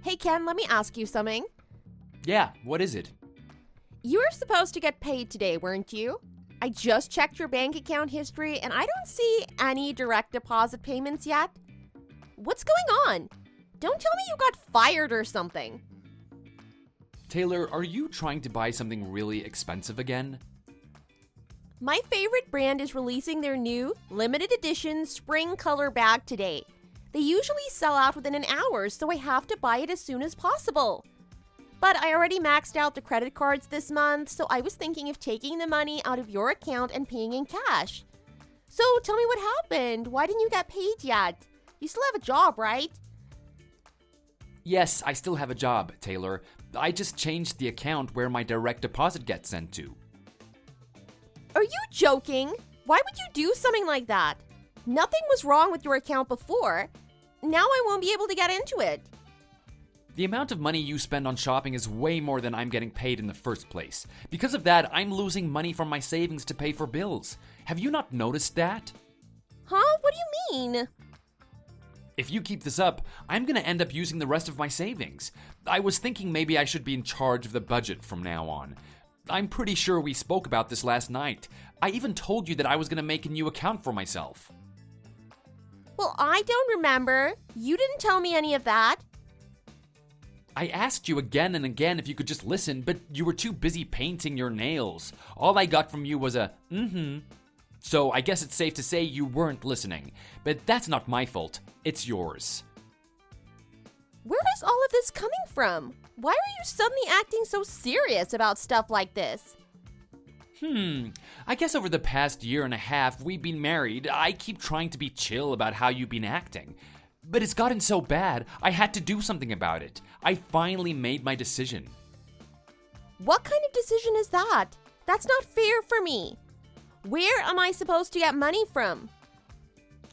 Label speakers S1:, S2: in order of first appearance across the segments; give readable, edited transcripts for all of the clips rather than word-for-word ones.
S1: Hey Ken, let me ask you something.
S2: Yeah, what is it?
S1: You were supposed to get paid today, weren't you? I just checked your bank account history and I don't see any direct deposit payments yet. What's going on? Don't tell me you got fired or something.
S2: Taylor, are you trying to buy something really expensive again?
S1: My favorite brand is releasing their new limited edition spring color bag today. They usually sell out within an hour, so I have to buy it as soon as possible. But I already maxed out the credit cards this month, so I was thinking of taking the money out of your account and paying in cash. So tell me what happened. Why didn't you get paid yet? You still have a job, right?
S2: Yes, I still have a job, Taylor. I just changed the account where my direct deposit gets sent to.
S1: Are you joking? Why would you do something like that? Nothing was wrong with your account before. Now I won't be able to get into it.
S2: The amount of money you spend on shopping is way more than I'm getting paid in the first place. Because of that, I'm losing money from my savings to pay for bills. Have you not noticed that?
S1: Huh? What do you mean?
S2: If you keep this up, I'm gonna end up using the rest of my savings. I was thinking maybe I should be in charge of the budget from now on. I'm pretty sure we spoke about this last night. I even told you that I was gonna make a new account for myself.
S1: Well, I don't remember. You didn't tell me any of that.
S2: I asked you again and again if you could just listen, but you were too busy painting your nails. All I got from you was a mm-hmm. So I guess it's safe to say you weren't listening. But that's not my fault. It's yours.
S1: Where is all of this coming from? Why are you suddenly acting so serious about stuff like this?
S2: I guess over the past year and a half we've been married, I keep trying to be chill about how you've been acting. But it's gotten so bad, I had to do something about it. I finally made my decision.
S1: What kind of decision is that? That's not fair for me. Where am I supposed to get money from?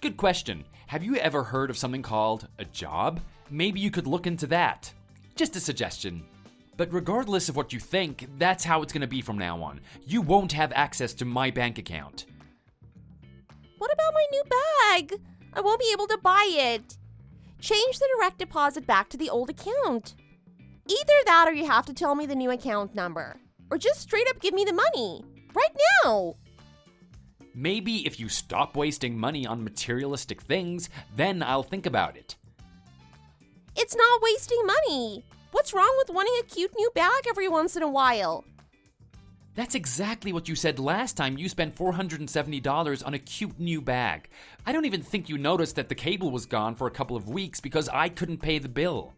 S2: Good question. Have you ever heard of something called a job? Maybe you could look into that. Just a suggestion. But regardless of what you think, that's how it's going to be from now on. You won't have access to my bank account.
S1: What about my new bag? I won't be able to buy it. Change the direct deposit back to the old account. Either that or you have to tell me the new account number. Or just straight up give me the money. Right now.
S2: Maybe if you stop wasting money on materialistic things, then I'll think about it.
S1: It's not wasting money. What's wrong with wanting a cute new bag every once in a while?
S2: That's exactly what you said last time you spent $470 on a cute new bag. I don't even think you noticed that the cable was gone for a couple of weeks because I couldn't pay the bill.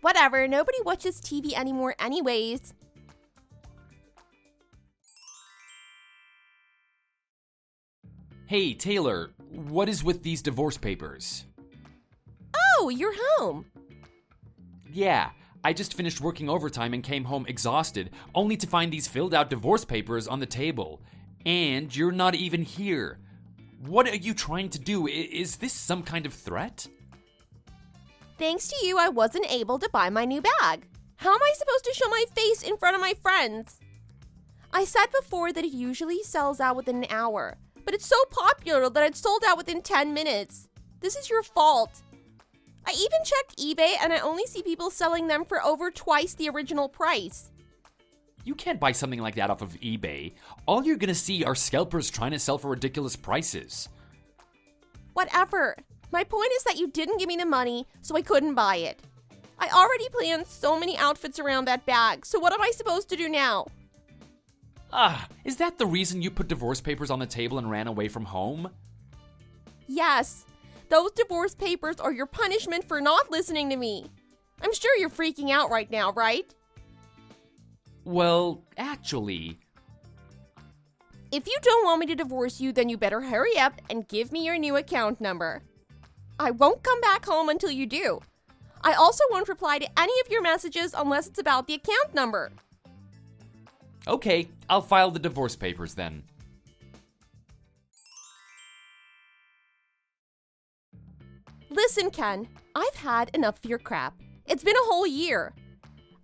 S1: Whatever, nobody watches TV anymore anyways.
S2: Hey, Taylor, what is with these divorce papers?
S1: Oh, you're home.
S2: Yeah, I just finished working overtime and came home exhausted, only to find these filled out divorce papers on the table. And you're not even here. What are you trying to do? Is this some kind of threat?
S1: Thanks to you, I wasn't able to buy my new bag. How am I supposed to show my face in front of my friends? I said before that it usually sells out within an hour, but it's so popular that it sold out within 10 minutes. This is your fault. I even checked eBay and I only see people selling them for over twice the original price.
S2: You can't buy something like that off of eBay. All you're gonna see are scalpers trying to sell for ridiculous prices.
S1: Whatever. My point is that you didn't give me the money, so I couldn't buy it. I already planned so many outfits around that bag, so what am I supposed to do now?
S2: Is that the reason you put divorce papers on the table and ran away from home?
S1: Yes. Those divorce papers are your punishment for not listening to me. I'm sure you're freaking out right now, right?
S2: Well, actually...
S1: If you don't want me to divorce you, then you better hurry up and give me your new account number. I won't come back home until you do. I also won't reply to any of your messages unless it's about the account number.
S2: Okay, I'll file the divorce papers then.
S1: Listen, Ken, I've had enough of your crap. It's been a whole year.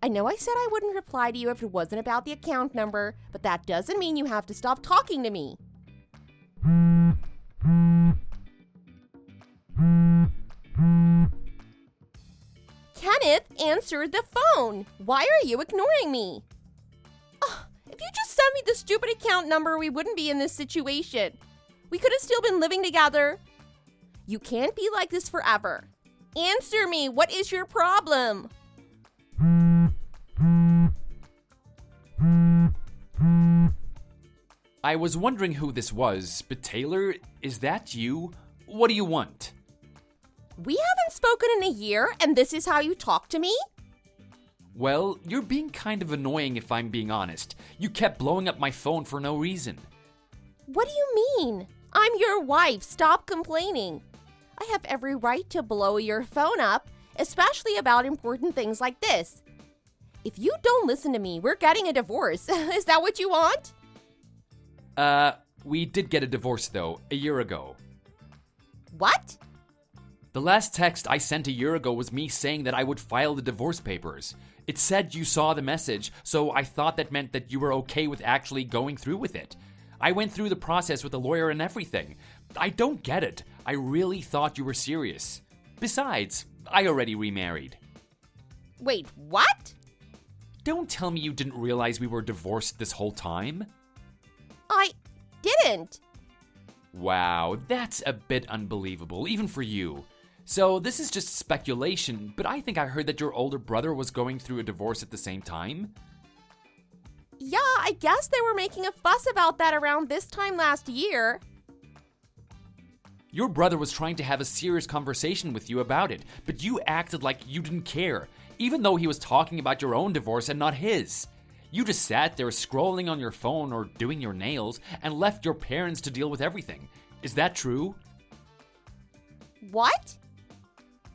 S1: I know I said I wouldn't reply to you if it wasn't about the account number, but that doesn't mean you have to stop talking to me. answer the phone. Why are you ignoring me? Oh, if you just sent me the stupid account number, we wouldn't be in this situation. We could have still been living together. You can't be like this forever. Answer me. What is your problem?
S2: I was wondering who this was, but Taylor, is that you? What do you want?
S1: We haven't spoken in a year, and this is how you talk to me?
S2: Well, you're being kind of annoying if I'm being honest. You kept blowing up my phone for no reason.
S1: What do you mean? I'm your wife. Stop complaining. I have every right to blow your phone up, especially about important things like this. If you don't listen to me, we're getting a divorce. Is that what you want?
S2: We did get a divorce though, a year ago.
S1: What?
S2: The last text I sent a year ago was me saying that I would file the divorce papers. It said you saw the message, so I thought that meant that you were okay with actually going through with it. I went through the process with a lawyer and everything. I don't get it. I really thought you were serious. Besides, I already remarried.
S1: Wait, what?
S2: Don't tell me you didn't realize we were divorced this whole time.
S1: I didn't.
S2: Wow, that's a bit unbelievable, even for you. So this is just speculation, but I think I heard that your older brother was going through a divorce at the same time.
S1: Yeah, I guess they were making a fuss about that around this time last year.
S2: Your brother was trying to have a serious conversation with you about it, but you acted like you didn't care, even though he was talking about your own divorce and not his. You just sat there scrolling on your phone or doing your nails and left your parents to deal with everything. Is that true?
S1: What?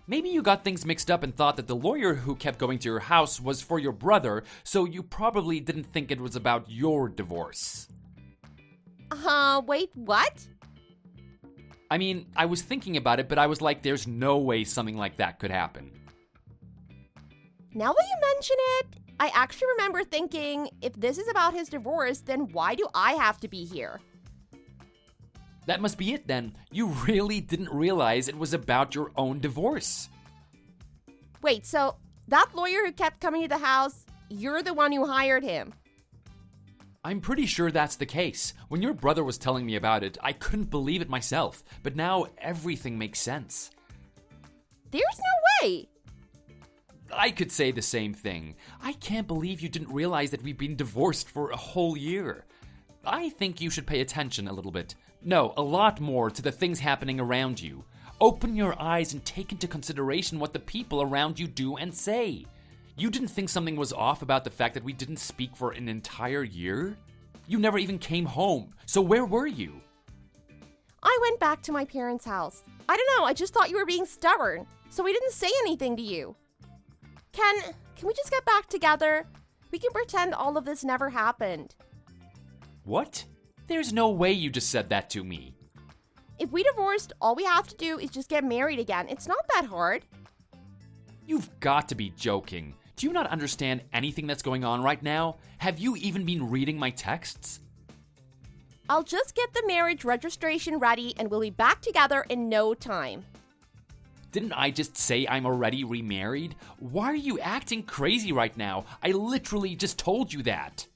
S2: Maybe you got things mixed up and thought that the lawyer who kept going to your house was for your brother, so you probably didn't think it was about your divorce.
S1: Wait, what?
S2: I mean, I was thinking about it, but I was like, there's no way something like that could happen.
S1: Now that you mention it, I actually remember thinking, if this is about his divorce, then why do I have to be here?
S2: That must be it then. You really didn't realize it was about your own divorce.
S1: Wait, so that lawyer who kept coming to the house, you're the one who hired him?
S2: I'm pretty sure that's the case. When your brother was telling me about it, I couldn't believe it myself, but now everything makes sense.
S1: There's no way!
S2: I could say the same thing. I can't believe you didn't realize that we've been divorced for a whole year. I think you should pay attention a little bit. No, a lot more to the things happening around you. Open your eyes and take into consideration what the people around you do and say. You didn't think something was off about the fact that we didn't speak for an entire year? You never even came home, so where were you?
S1: I went back to my parents' house. I don't know, I just thought you were being stubborn, so we didn't say anything to you. Can we just get back together? We can pretend all of this never happened.
S2: What? There's no way you just said that to me.
S1: If we divorced, all we have to do is just get married again. It's not that hard.
S2: You've got to be joking. Do you not understand anything that's going on right now? Have you even been reading my texts?
S1: I'll just get the marriage registration ready and we'll be back together in no time.
S2: Didn't I just say I'm already remarried? Why are you acting crazy right now? I literally just told you that.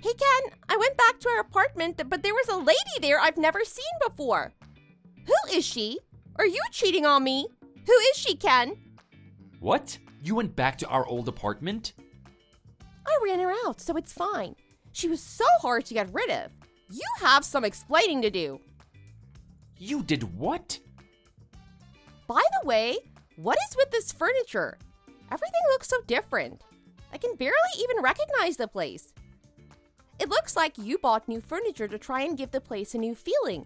S1: Hey Ken, I went back to our apartment, but there was a lady there I've never seen before. Who is she? Are you cheating on me? Who is she, Ken?
S2: What? You went back to our old apartment?
S1: I ran her out, so it's fine. She was so hard to get rid of. You have some explaining to do.
S2: You did what?
S1: By the way, what is with this furniture? Everything looks so different. I can barely even recognize the place. It looks like you bought new furniture to try and give the place a new feeling,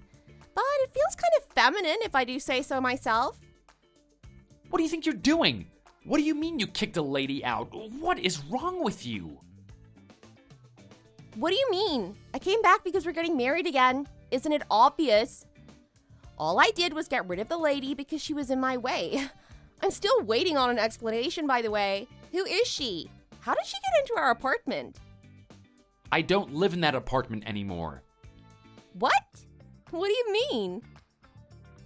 S1: but it feels kind of feminine if I do say so myself.
S2: What do you think you're doing? What do you mean you kicked a lady out? What is wrong with you?
S1: What do you mean? I came back because we're getting married again. Isn't it obvious? All I did was get rid of the lady because she was in my way. I'm still waiting on an explanation, by the way. Who is she? How did she get into our apartment?
S2: I don't live in that apartment anymore.
S1: What? What do you mean?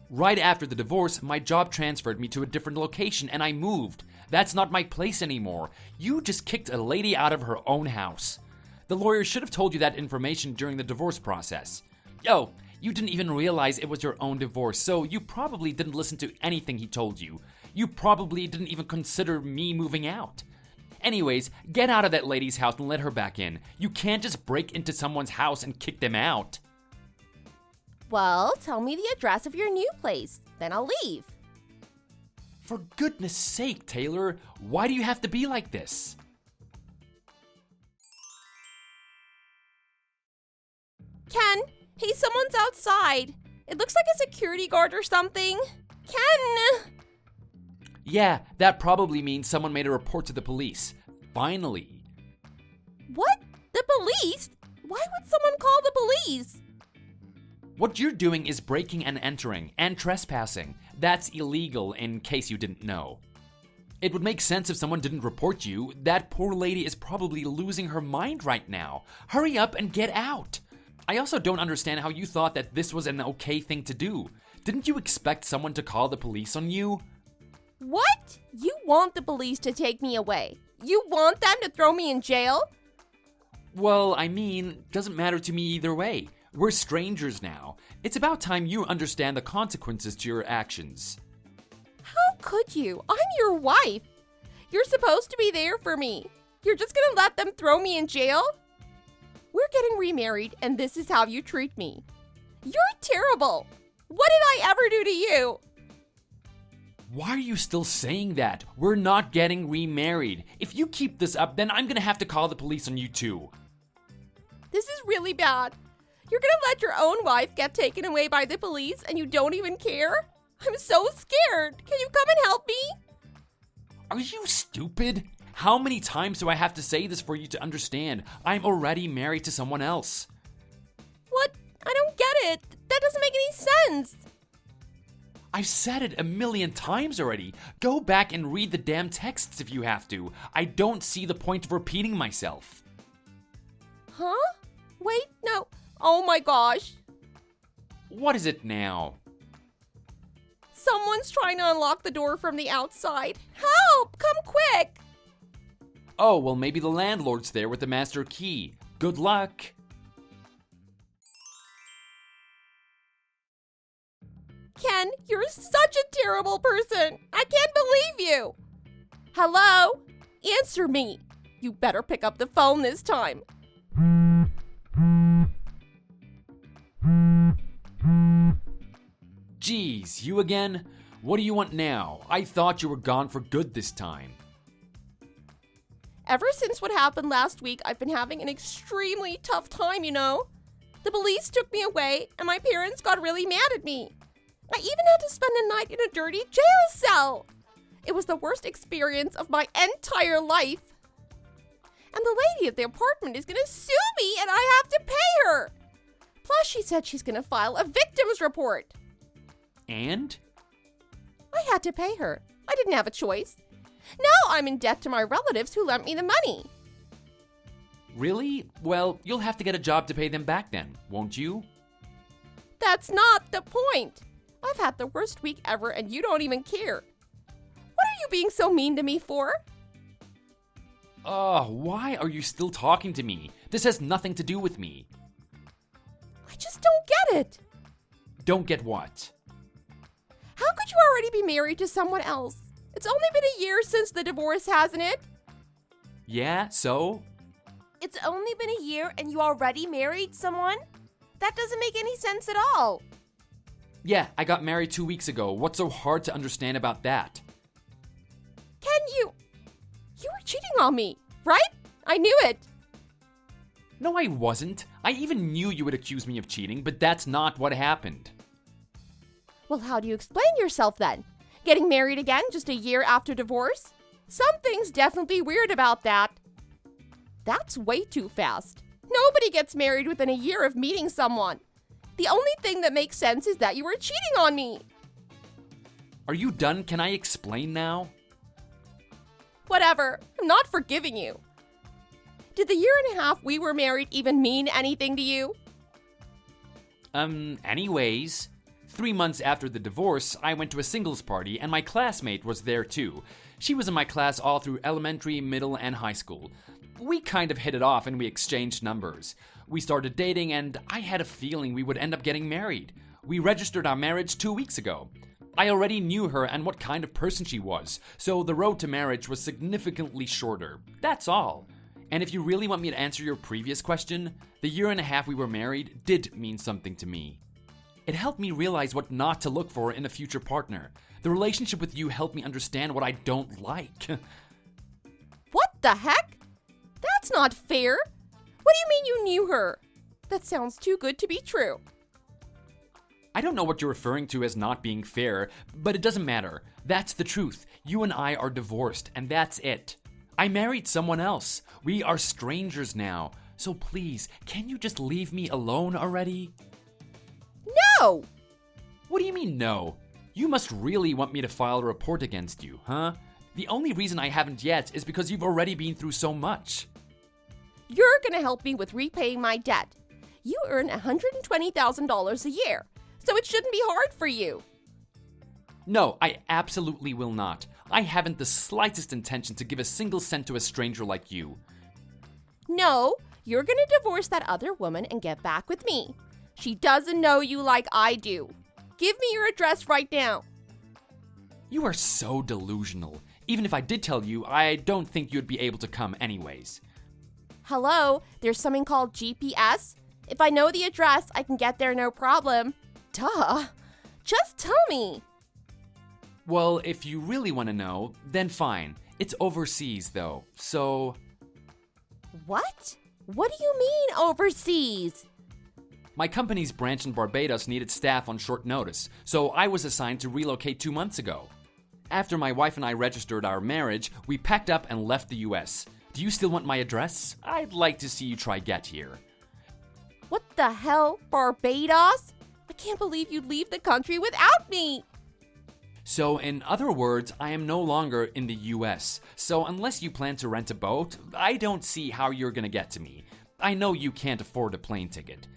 S2: Right after the divorce, my job transferred me to a different location and I moved. That's not my place anymore. You just kicked a lady out of her own house. The lawyer should have told you that information during the divorce process. Oh, you didn't even realize it was your own divorce, so you probably didn't listen to anything he told you. You probably didn't even consider me moving out. Anyways, get out of that lady's house and let her back in. You can't just break into someone's house and kick them out.
S1: Well, tell me the address of your new place, then I'll leave.
S2: For goodness sake, Taylor, why do you have to be like this?
S1: Ken, hey, someone's outside. It looks like a security guard or something. Ken!
S2: Yeah, that probably means someone made a report to the police. Finally.
S1: What? The police? Why would someone call the police?
S2: What you're doing is breaking and entering and trespassing. That's illegal, in case you didn't know. It would make sense if someone didn't report you. That poor lady is probably losing her mind right now. Hurry up and get out. I also don't understand how you thought that this was an okay thing to do. Didn't you expect someone to call the police on you?
S1: What? You want the police to take me away? You want them to throw me in jail?
S2: Well, I mean, doesn't matter to me either way. We're strangers now. It's about time you understand the consequences to your actions.
S1: How could you? I'm your wife. You're supposed to be there for me. You're just gonna let them throw me in jail? We're getting remarried, and this is how you treat me. You're terrible. What did I ever do to you?
S2: Why are you still saying that? We're not getting remarried. If you keep this up, then I'm gonna have to call the police on you too.
S1: This is really bad. You're gonna let your own wife get taken away by the police and you don't even care? I'm so scared. Can you come and help me?
S2: Are you stupid? How many times do I have to say this for you to understand? I'm already married to someone else.
S1: What? I don't get it. That doesn't make any sense.
S2: I've said it a million times already. Go back and read the damn texts if you have to. I don't see the point of repeating myself.
S1: Huh? Wait, no. Oh my gosh.
S2: What is it now?
S1: Someone's trying to unlock the door from the outside. Help! Come quick!
S2: Oh, well, maybe the landlord's there with the master key. Good luck.
S1: Ken, you're such a terrible person. I can't believe you. Hello? Answer me. You better pick up the phone this time.
S2: Geez, you again? What do you want now? I thought you were gone for good this time.
S1: Ever since what happened last week, I've been having an extremely tough time, you know? The police took me away, and my parents got really mad at me. I even had to spend a night in a dirty jail cell. It was the worst experience of my entire life. And the lady at the apartment is gonna sue me, and I have to pay her. Plus, she said she's gonna file a victim's report.
S2: And?
S1: I had to pay her. I didn't have a choice. Now I'm in debt to my relatives who lent me the money.
S2: Really? Well, you'll have to get a job to pay them back then, won't you?
S1: That's not the point. I've had the worst week ever and you don't even care. What are you being so mean to me for?
S2: Why are you still talking to me? This has nothing to do with me.
S1: I just don't get it.
S2: Don't get what?
S1: How could you already be married to someone else? It's only been a year since the divorce, hasn't it?
S2: Yeah, so?
S1: It's only been a year and you already married someone? That doesn't make any sense at all.
S2: Yeah, I got married 2 weeks ago. What's so hard to understand about that?
S1: Ken, you were cheating on me, right? I knew it.
S2: No, I wasn't. I even knew you would accuse me of cheating, but that's not what happened.
S1: Well, how do you explain yourself then? Getting married again just a year after divorce? Something's definitely weird about that. That's way too fast. Nobody gets married within a year of meeting someone. The only thing that makes sense is that you were cheating on me.
S2: Are you done? Can I explain now?
S1: Whatever. I'm not forgiving you. Did the year and a half we were married even mean anything to you?
S2: Anyways, 3 months after the divorce, I went to a singles party and my classmate was there too. She was in my class all through elementary, middle, and high school. We kind of hit it off and we exchanged numbers. We started dating and I had a feeling we would end up getting married. We registered our marriage 2 weeks ago. I already knew her and what kind of person she was, so the road to marriage was significantly shorter. That's all. And if you really want me to answer your previous question, the year and a half we were married did mean something to me. It helped me realize what not to look for in a future partner. The relationship with you helped me understand what I don't like.
S1: What the heck? That's not fair. What do you mean you knew her? That sounds too good to be true.
S2: I don't know what you're referring to as not being fair, but it doesn't matter. That's the truth. You and I are divorced, and that's it. I married someone else. We are strangers now. So please, can you just leave me alone already?
S1: No!
S2: What do you mean, no? You must really want me to file a report against you, huh? The only reason I haven't yet is because you've already been through so much.
S1: You're gonna help me with repaying my debt. You earn $120,000 a year, so it shouldn't be hard for you.
S2: No, I absolutely will not. I haven't the slightest intention to give a single cent to a stranger like you.
S1: No, you're gonna divorce that other woman and get back with me. She doesn't know you like I do. Give me your address right now.
S2: You are so delusional. Even if I did tell you, I don't think you'd be able to come anyways.
S1: Hello, there's something called GPS. If I know the address, I can get there no problem. Duh. Just tell me.
S2: Well, if you really want to know, then fine. It's overseas though, so...
S1: What? What do you mean overseas?
S2: My company's branch in Barbados needed staff on short notice, so I was assigned to relocate 2 months ago. After my wife and I registered our marriage, we packed up and left the US. Do you still want my address? I'd like to see you try get here.
S1: What the hell, Barbados? I can't believe you'd leave the country without me.
S2: So in other words, I am no longer in the US. So unless you plan to rent a boat, I don't see how you're gonna get to me. I know you can't afford a plane ticket.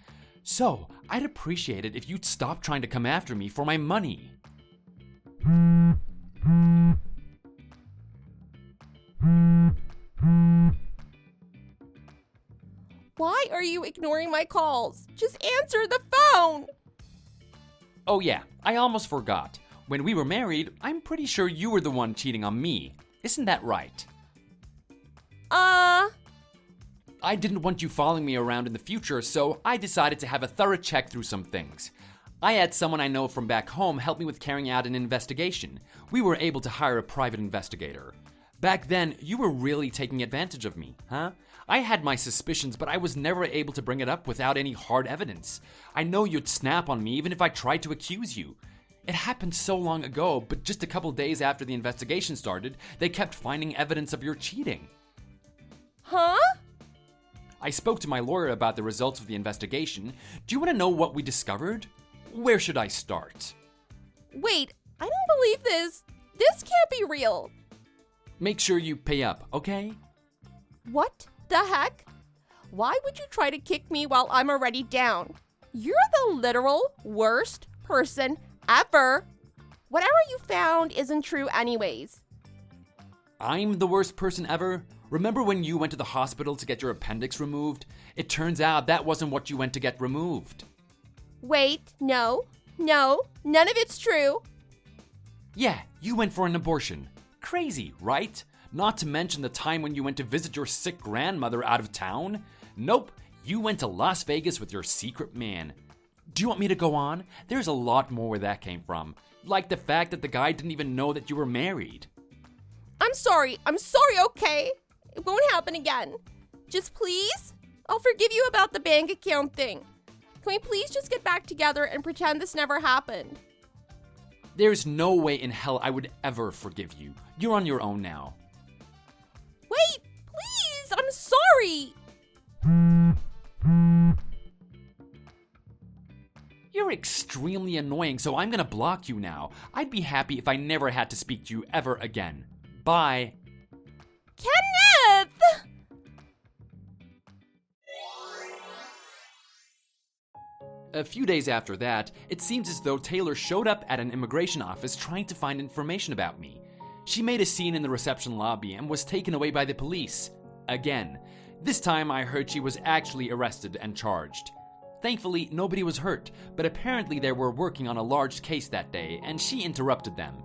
S2: So I'd appreciate it if you'd stop trying to come after me for my money.
S1: Why are you ignoring my calls? Just answer the phone.
S2: Oh yeah, I almost forgot. When we were married, I'm pretty sure you were the one cheating on me. Isn't that right? I didn't want you following me around in the future, so I decided to have a thorough check through some things. I had someone I know from back home help me with carrying out an investigation. We were able to hire a private investigator. Back then, you were really taking advantage of me, huh? I had my suspicions, but I was never able to bring it up without any hard evidence. I know you'd snap on me even if I tried to accuse you. It happened so long ago, but just a couple days after the investigation started, they kept finding evidence of your cheating.
S1: Huh?
S2: I spoke to my lawyer about the results of the investigation. Do you want to know what we discovered? Where should I start?
S1: Wait, I don't believe this. This can't be real.
S2: Make sure you pay up, okay?
S1: What the heck? Why would you try to kick me while I'm already down? You're the literal worst person ever. Whatever you found isn't true anyways.
S2: I'm the worst person ever? Remember when you went to the hospital to get your appendix removed? It turns out that wasn't what you went to get removed.
S1: Wait, no, none of it's true.
S2: Yeah, you went for an abortion. Crazy, right? Not to mention the time when you went to visit your sick grandmother out of town. Nope, you went to Las Vegas with your secret man. Do you want me to go on? There's a lot more where that came from. Like the fact that the guy didn't even know that you were married.
S1: I'm sorry, okay? It won't happen again. Just please? I'll forgive you about the bank account thing. Can we please just get back together and pretend this never happened?
S2: There's no way in hell I would ever forgive you. You're on your own now.
S1: Wait, please, I'm sorry.
S2: You're extremely annoying, so I'm gonna block you now. I'd be happy if I never had to speak to you ever again. Bye.
S1: Kenneth!
S2: A few days after that, it seems as though Taylor showed up at an immigration office trying to find information about me. She made a scene in the reception lobby and was taken away by the police. Again. This time I heard she was actually arrested and charged. Thankfully, nobody was hurt, but apparently they were working on a large case that day, and she interrupted them.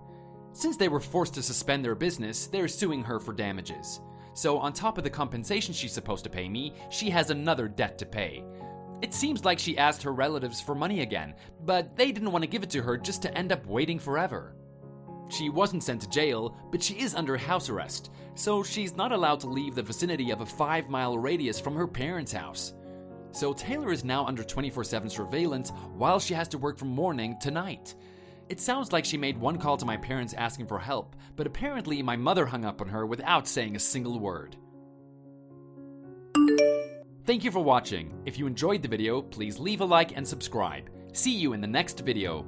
S2: Since they were forced to suspend their business, they're suing her for damages. So on top of the compensation she's supposed to pay me, she has another debt to pay. It seems like she asked her relatives for money again, but they didn't want to give it to her just to end up waiting forever. She wasn't sent to jail, but she is under house arrest, so she's not allowed to leave the vicinity of a 5-mile radius from her parents' house. So Taylor is now under 24/7 surveillance while she has to work from morning to night. It sounds like she made one call to my parents asking for help, but apparently my mother hung up on her without saying a single word. Thank you for watching. If you enjoyed the video, please leave a like and subscribe. See you in the next video.